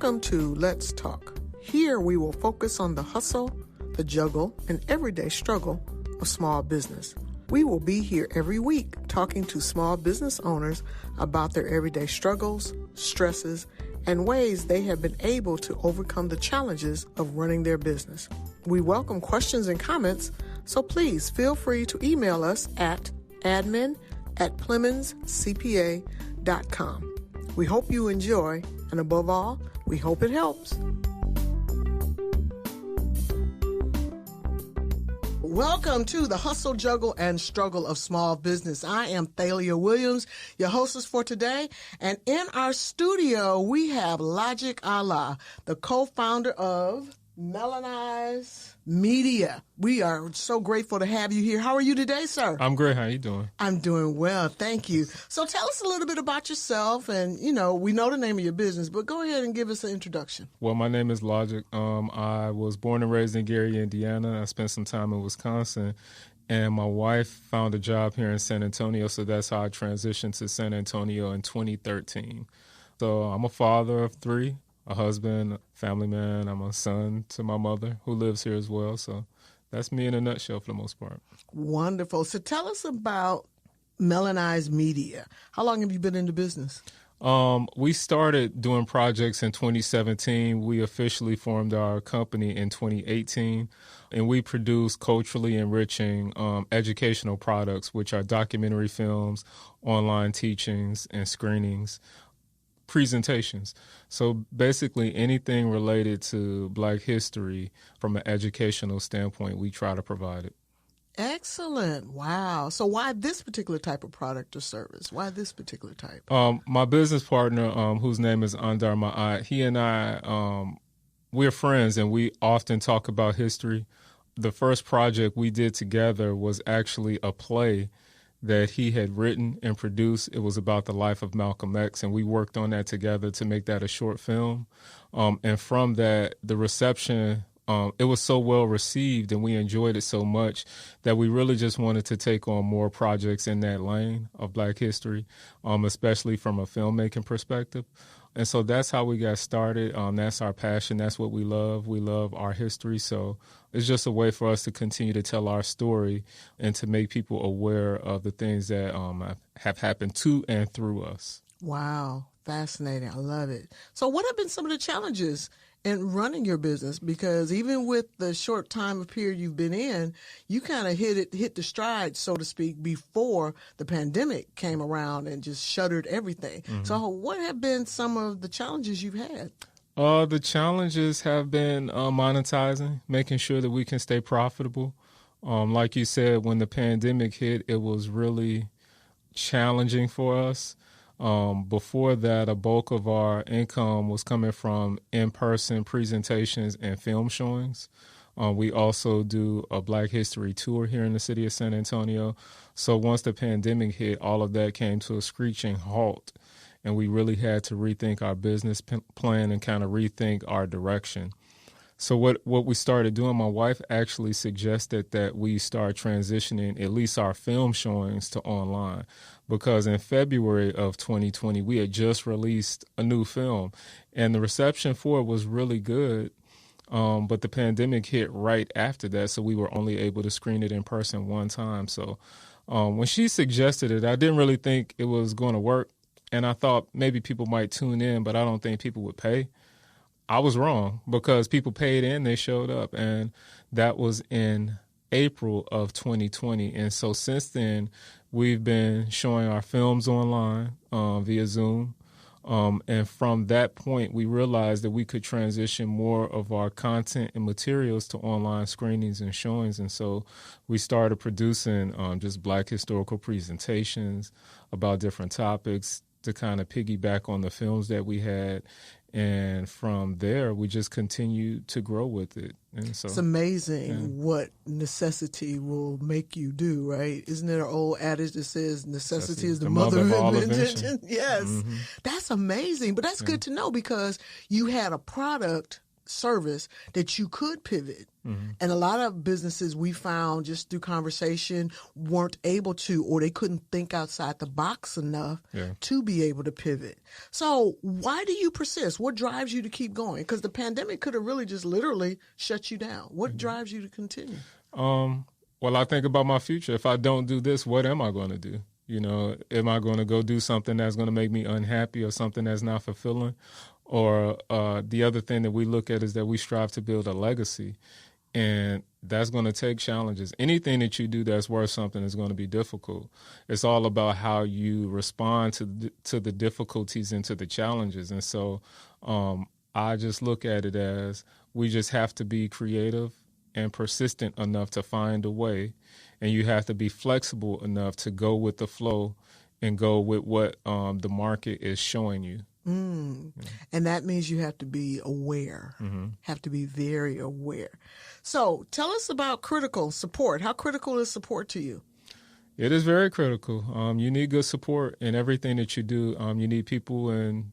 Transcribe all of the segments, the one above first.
Welcome to Let's Talk. Here we will focus on the hustle, the juggle, and everyday struggle of small business. We will be here every week talking to small business owners about their everyday struggles, stresses, and ways they have been able to overcome the challenges of running their business. We welcome questions and comments, so please feel free to email us at admin@PlemonsCPA.com. We hope you enjoy, and above all, we hope it helps. Welcome to the Hustle, Juggle, and Struggle of Small Business. I am Thalia Williams, your hostess for today. And in our studio, we have Logic Allah, the co-founder of Melanize Media. We are so grateful to have you here. How are you today, sir? I'm great. How are you doing? I'm doing well. Thank you. So tell us a little bit about yourself. And, we know the name of your business, but go ahead and give us an introduction. Well, my name is Logic. I was born and raised in Gary, Indiana. I spent some time in Wisconsin. And my wife found a job here in San Antonio, so that's how I transitioned to San Antonio in 2013. So I'm a father of three. A husband, family man. I'm a son to my mother who lives here as well. So that's me in a nutshell for the most part. Wonderful. So tell us about Melanize Media. How long have you been in the business? We started doing projects in 2017. We officially formed our company in 2018. And we produce culturally enriching educational products, which are documentary films, online teachings, and screenings. Presentations. So basically anything related to Black history from an educational standpoint, we try to provide it. Excellent. Wow. So why this particular type of product or service? Why this particular type? My business partner, whose name is Andar Ma'at, he and I, we're friends and we often talk about history. The first project we did together was actually a play that he had written and produced. It was about the life of Malcolm X, and we worked on that together to make that a short film. And from that, the reception, it was so well received and we enjoyed it so much that we really just wanted to take on more projects in that lane of Black history, especially from a filmmaking perspective. And so that's how we got started. That's our passion. That's what we love. We love our history. So it's just a way for us to continue to tell our story and to make people aware of the things that have happened to and through us. Wow. Fascinating. I love it. So what have been some of the challenges in running your business? Because even with the short time period you've been in, you kind of hit the stride, so to speak, before the pandemic came around and just shuttered everything. Mm-hmm. So what have been some of the challenges you've had? The challenges have been monetizing, making sure that we can stay profitable. Like you said, when the pandemic hit, it was really challenging for us. Before that, a bulk of our income was coming from in-person presentations and film showings. We also do a Black History tour here in the city of San Antonio. So once the pandemic hit, all of that came to a screeching halt, and we really had to rethink our business plan and kind of rethink our direction. So what we started doing, my wife actually suggested that we start transitioning at least our film showings to online, because in February of 2020, we had just released a new film and the reception for it was really good. But the pandemic hit right after that, so we were only able to screen it in person one time. So when she suggested it, I didn't really think it was going to work. And I thought maybe people might tune in, but I don't think people would pay. I was wrong, because people paid in, they showed up, and that was in April of 2020. And so since then, we've been showing our films online via Zoom. And from that point, we realized that we could transition more of our content and materials to online screenings and showings. And so we started producing just Black historical presentations about different topics to kind of piggyback on the films that we had. And from there, we just continue to grow with it. And so, it's amazing what necessity will make you do, right? Isn't there an old adage that says necessity is the mother of all invention? Yes. Mm-hmm. That's amazing. But that's good to know, because you had a product service that you could pivot. And a lot of businesses we found just through conversation weren't able to, or they couldn't think outside the box enough to be able to pivot. So why do you persist? What drives you to keep going? Because the pandemic could have really just literally shut you down. What drives you to continue? Well, I think about my future. If I don't do this, what am I going to do? You know, am I going to go do something that's going to make me unhappy or something that's not fulfilling? Or the other thing that we look at is that we strive to build a legacy. And that's going to take challenges. Anything that you do that's worth something is going to be difficult. It's all about how you respond to the difficulties and to the challenges. And so I just look at it as we just have to be creative and persistent enough to find a way. And you have to be flexible enough to go with the flow and go with what the market is showing you. And that means you have to be aware, have to be very aware. So tell us about critical support. How critical is support to you? It is very critical. You need good support in everything that you do. You need people and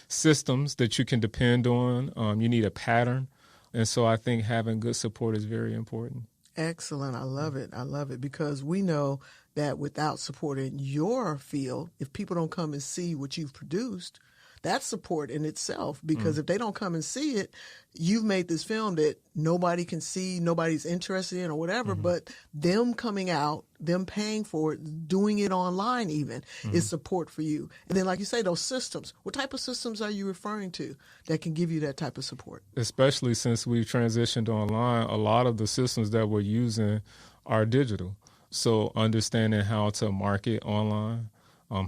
systems that you can depend on. You need a pattern. And so I think having good support is very important. Excellent. I love it. I love it because we know that without support in your field, if people don't come and see what you've produced, that's support in itself, because if they don't come and see it, you've made this film that nobody can see, nobody's interested in or whatever, but them coming out, them paying for it, doing it online even is support for you. And then, like you say, those systems, what type of systems are you referring to that can give you that type of support? Especially since we've transitioned online, a lot of the systems that we're using are digital. So understanding how to market online,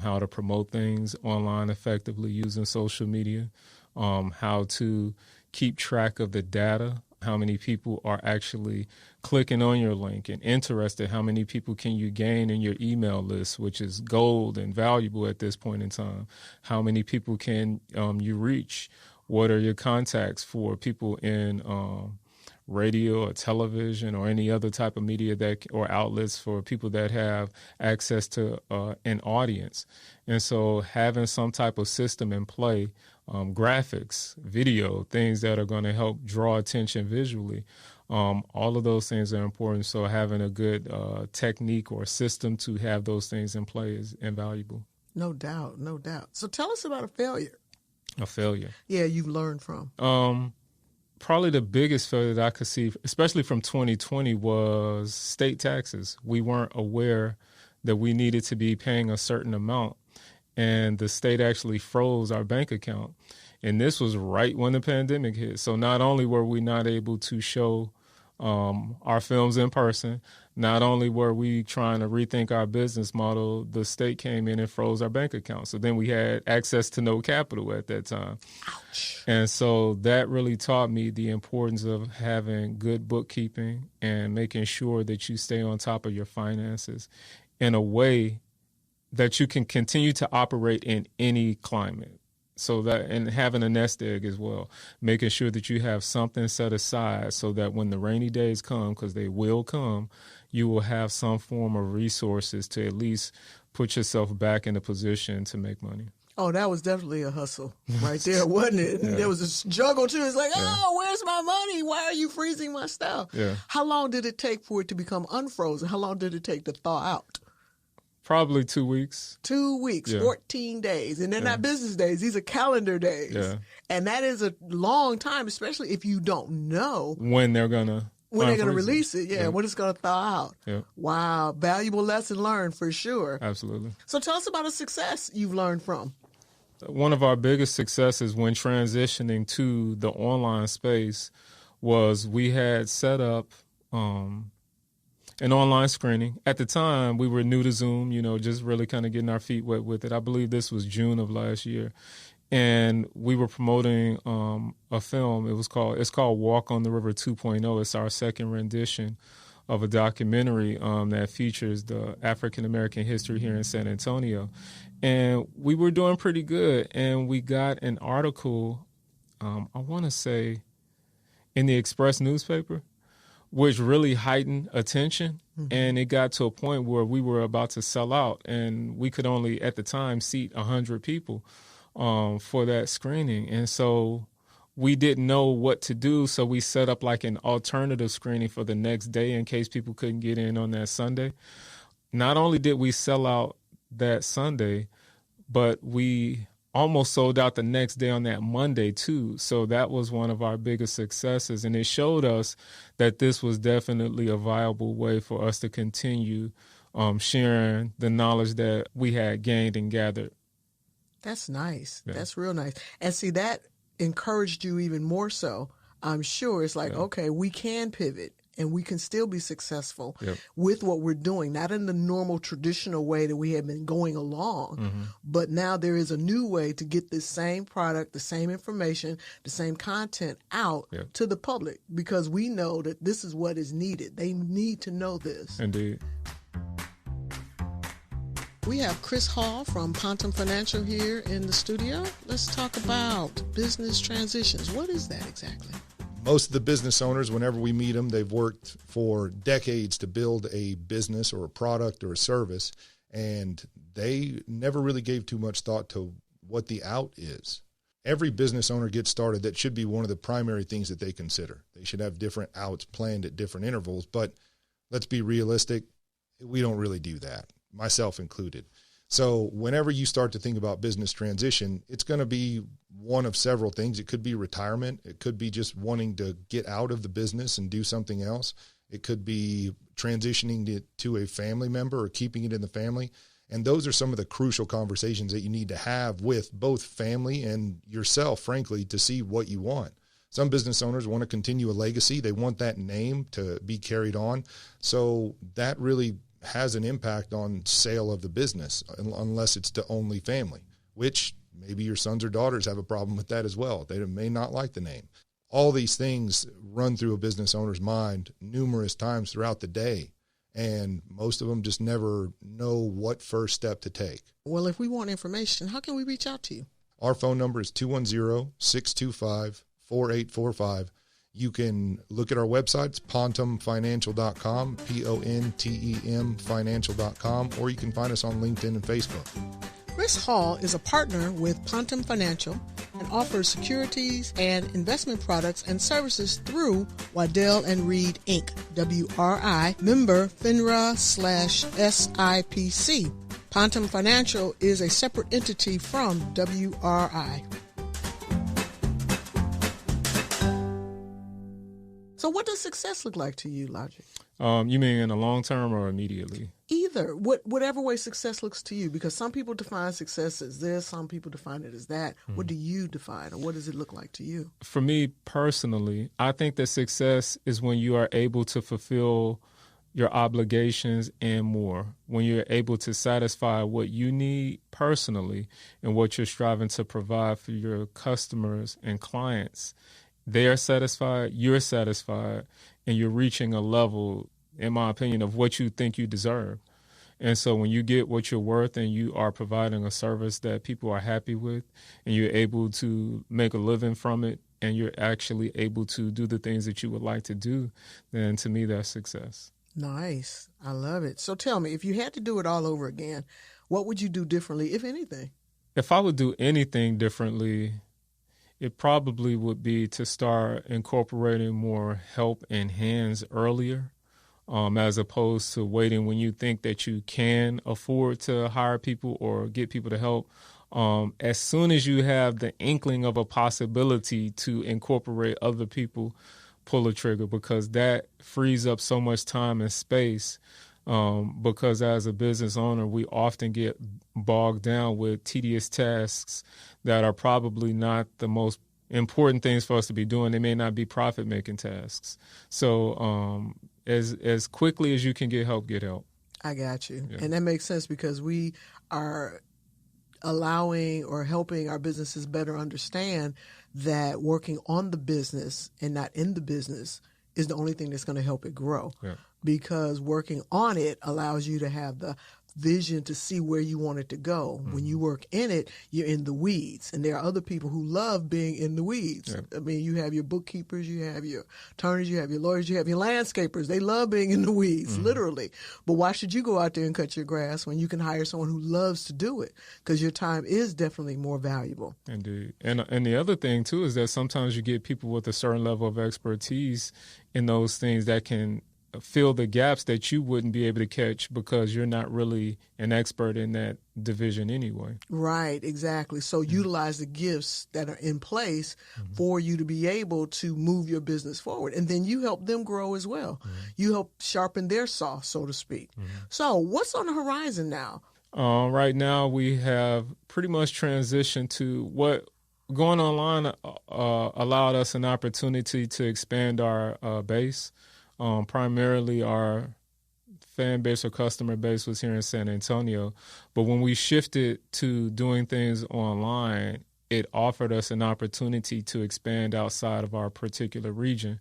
how to promote things online effectively using social media, how to keep track of the data, how many people are actually clicking on your link and interested, how many people can you gain in your email list, which is gold and valuable at this point in time, how many people can you reach, what are your contacts for people in radio or television or any other type of media that or outlets for people that have access to an audience. And so having some type of system in play, graphics, video, things that are going to help draw attention visually, all of those things are important. So having a good technique or system to have those things in play is invaluable. No doubt, no doubt. So tell us about a failure. A failure? Yeah, you've learned from. Probably the biggest failure that I could see, especially from 2020, was state taxes. We weren't aware that we needed to be paying a certain amount, and the state actually froze our bank account. And this was right when the pandemic hit. So not only were we not able to show our films in person, not only were we trying to rethink our business model, the state came in and froze our bank account. So then we had access to no capital at that time. Ouch. And so that really taught me the importance of having good bookkeeping and making sure that you stay on top of your finances in a way that you can continue to operate in any climate. So that, and having a nest egg as well, making sure that you have something set aside so that when the rainy days come, because they will come, you will have some form of resources to at least put yourself back in a position to make money. Oh, that was definitely a hustle right there, wasn't it? Yeah. There was a juggle too. It's like, oh, where's my money? Why are you freezing my stuff? Yeah. How long did it take for it to become unfrozen? How long did it take to thaw out? Probably 2 weeks. 2 weeks, 14 days. And they're not business days. These are calendar days. Yeah. And that is a long time, especially if you don't know when they're going to release it. Yeah, when it's going to thaw out. Yeah. Wow. Valuable lesson learned for sure. Absolutely. So tell us about a success you've learned from. One of our biggest successes when transitioning to the online space was we had set up an online screening. At the time, we were new to Zoom, just really kind of getting our feet wet with it. I believe this was June of last year. And we were promoting a film. It's called Walk on the River 2.0. It's our second rendition of a documentary that features the African-American history here in San Antonio. And we were doing pretty good. And we got an article, I want to say, in the Express newspaper, which really heightened attention. Mm-hmm. And it got to a point where we were about to sell out. And we could only, at the time, seat 100 people for that screening. And so we didn't know what to do, so we set up like an alternative screening for the next day in case people couldn't get in on that Sunday. Not only did we sell out that Sunday, but we almost sold out the next day on that Monday too. So that was one of our biggest successes, and it showed us that this was definitely a viable way for us to continue sharing the knowledge that we had gained and gathered. That's nice. Yeah. That's real nice. And see, that encouraged you even more so. I'm sure it's like, okay, we can pivot and we can still be successful with what we're doing, not in the normal traditional way that we have been going along, but now there is a new way to get this same product, the same information, the same content out to the public, because we know that this is what is needed. They need to know this. Indeed. We have Chris Hall from Pontum Financial here in the studio. Let's talk about business transitions. What is that exactly? Most of the business owners, whenever we meet them, they've worked for decades to build a business or a product or a service, and they never really gave too much thought to what the out is. Every business owner gets started. That should be one of the primary things that they consider. They should have different outs planned at different intervals, but let's be realistic. We don't really do that, myself included. So whenever you start to think about business transition, it's going to be one of several things. It could be retirement. It could be just wanting to get out of the business and do something else. It could be transitioning it to a family member or keeping it in the family. And those are some of the crucial conversations that you need to have with both family and yourself, frankly, to see what you want. Some business owners want to continue a legacy. They want that name to be carried on. So that really has an impact on sale of the business, unless it's to only family, which maybe your sons or daughters have a problem with that as well. They may not like the name. All these things run through a business owner's mind numerous times throughout the day, and most of them just never know what first step to take. Well, if we want information, how can we reach out to you? Our phone number is 210-625-4845. You can look at our website. It's pontumfinancial.com, P-O-N-T-E-M financial.com, or you can find us on LinkedIn and Facebook. Chris Hall is a partner with Pontum Financial and offers securities and investment products and services through Waddell & Reed, Inc., WRI, member FINRA/SIPC. Pontum Financial is a separate entity from WRI. So what does success look like to you, Logic? You mean in the long term or immediately? Either. Whatever way success looks to you, because some people define success as this, some people define it as that. What do you define, or what does it look like to you? For me personally, I think that success is when you are able to fulfill your obligations and more, when you're able to satisfy what you need personally and what you're striving to provide for your customers and clients. They are satisfied, you're satisfied, and you're reaching a level, in my opinion, of what you think you deserve. And so when you get what you're worth and you are providing a service that people are happy with, and you're able to make a living from it, and you're actually able to do the things that you would like to do, then to me, that's success. Nice. I love it. So tell me, if you had to do it all over again, what would you do differently, if anything? If I would do anything differently, it probably would be to start incorporating more help and hands earlier, as opposed to waiting when you think that you can afford to hire people or get people to help. As soon as you have the inkling of a possibility to incorporate other people, pull a trigger, because that frees up so much time and space. Because as a business owner, we often get bogged down with tedious tasks that are probably not the most important things for us to be doing. They may not be profit-making tasks. So as quickly as you can get help, get help. I got you. Yeah. And that makes sense, because we are allowing or helping our businesses better understand that working on the business and not in the business is the only thing that's going to help it grow. Yeah. Because working on it allows you to have the vision to see where you want it to go. When you work in it, you're in the weeds. And there are other people who love being in the weeds. Yep. I mean, you have your bookkeepers, you have your attorneys, you have your lawyers, you have your landscapers. They love being in the weeds, literally. But why should you go out there and cut your grass when you can hire someone who loves to do it? Because your time is definitely more valuable. Indeed. And the other thing, too, is that sometimes you get people with a certain level of expertise in those things that can fill the gaps that you wouldn't be able to catch because you're not really an expert in that division anyway. Right, exactly. So utilize the gifts that are in place for you to be able to move your business forward. And then you help them grow as well. You help sharpen their saw, so to speak. So what's on the horizon now? Right now, we have pretty much transitioned to what going online allowed us an opportunity to expand our base. Primarily our fan base or customer base was here in San Antonio. But when we shifted to doing things online, it offered us an opportunity to expand outside of our particular region.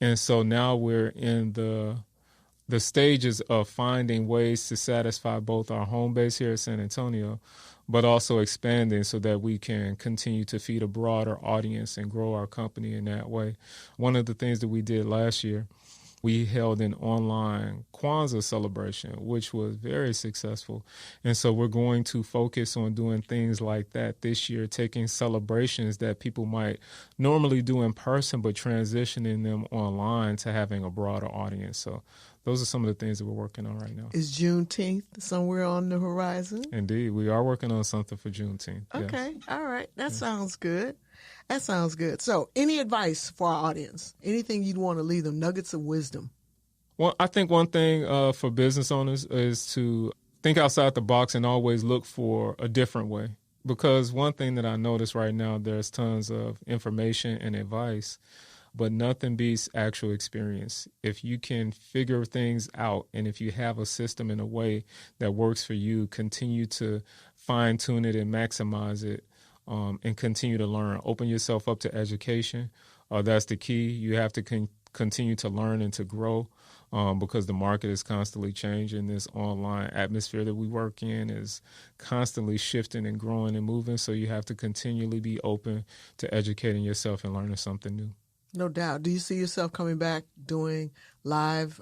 And so now we're in the stages of finding ways to satisfy both our home base here at San Antonio, but also expanding so that we can continue to feed a broader audience and grow our company in that way. One of the things that we did last year, we held an online Kwanzaa celebration, which was very successful. And so we're going to focus on doing things like that this year, taking celebrations that people might normally do in person, but transitioning them online to having a broader audience. So those are some of the things that we're working on right now. Is Juneteenth somewhere on the horizon? Indeed. We are working on something for Juneteenth. Okay. Yes. All right. That sounds good. That sounds good. So any advice for our audience? Anything you'd want to leave them? Nuggets of wisdom? Well, I think one thing for business owners is to think outside the box and always look for a different way. Because one thing that I notice right now, there's tons of information and advice, but nothing beats actual experience. If you can figure things out and if you have a system in a way that works for you, continue to fine-tune it and maximize it. And continue to learn. Open yourself up to education. That's the key. You have to continue to learn and to grow because the market is constantly changing. This online atmosphere that we work in is constantly shifting and growing and moving. So you have to continually be open to educating yourself and learning something new. No doubt. Do you see yourself coming back doing live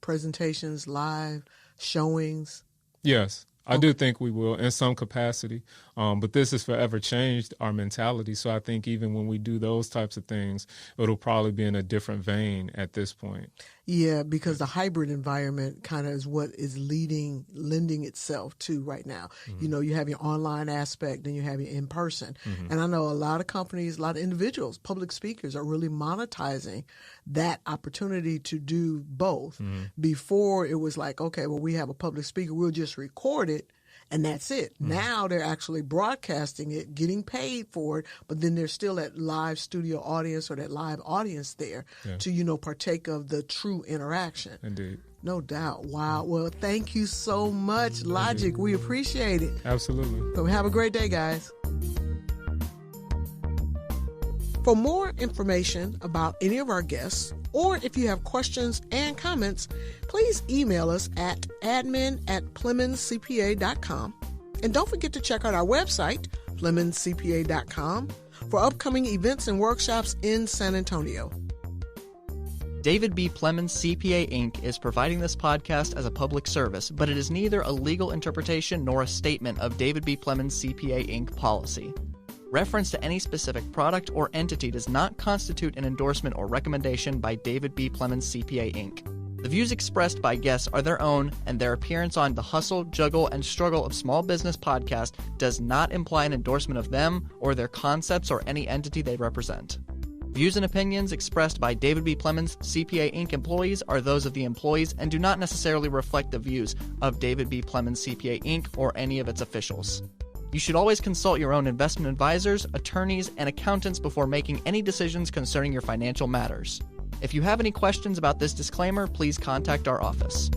presentations, live showings? Yes. I do think we will in some capacity, but this has forever changed our mentality. So I think even when we do those types of things, it'll probably be in a different vein at this point. Yeah, because the hybrid environment kind of is what is lending itself to right now. You know, you have your online aspect and you have your in-person. And I know a lot of companies, a lot of individuals, public speakers are really monetizing that opportunity to do both. Before it was like, okay, well, we have a public speaker, we'll just record it. And that's it. Now they're actually broadcasting it, getting paid for it, but then there's still that live studio audience or that live audience there to, you know, partake of the true interaction. Indeed. No doubt. Wow. Well, thank you so much, Logic. We appreciate it. Absolutely. So have a great day, guys. For more information about any of our guests, or if you have questions and comments, please email us at admin@PlemonsCPA.com. And don't forget to check out our website, PlemonsCPA.com, for upcoming events and workshops in San Antonio. David B Plemons CPA Inc. is providing this podcast as a public service, but it is neither a legal interpretation nor a statement of David B Plemons CPA Inc. policy. Reference to any specific product or entity does not constitute an endorsement or recommendation by David B Plemons CPA Inc. The views expressed by guests are their own, and their appearance on the Hustle, Juggle, and Struggle of Small Business podcast does not imply an endorsement of them or their concepts or any entity they represent. Views and opinions expressed by David B Plemons CPA Inc. employees are those of the employees and do not necessarily reflect the views of David B Plemons CPA Inc. or any of its officials. You should always consult your own investment advisors, attorneys, and accountants before making any decisions concerning your financial matters. If you have any questions about this disclaimer, please contact our office.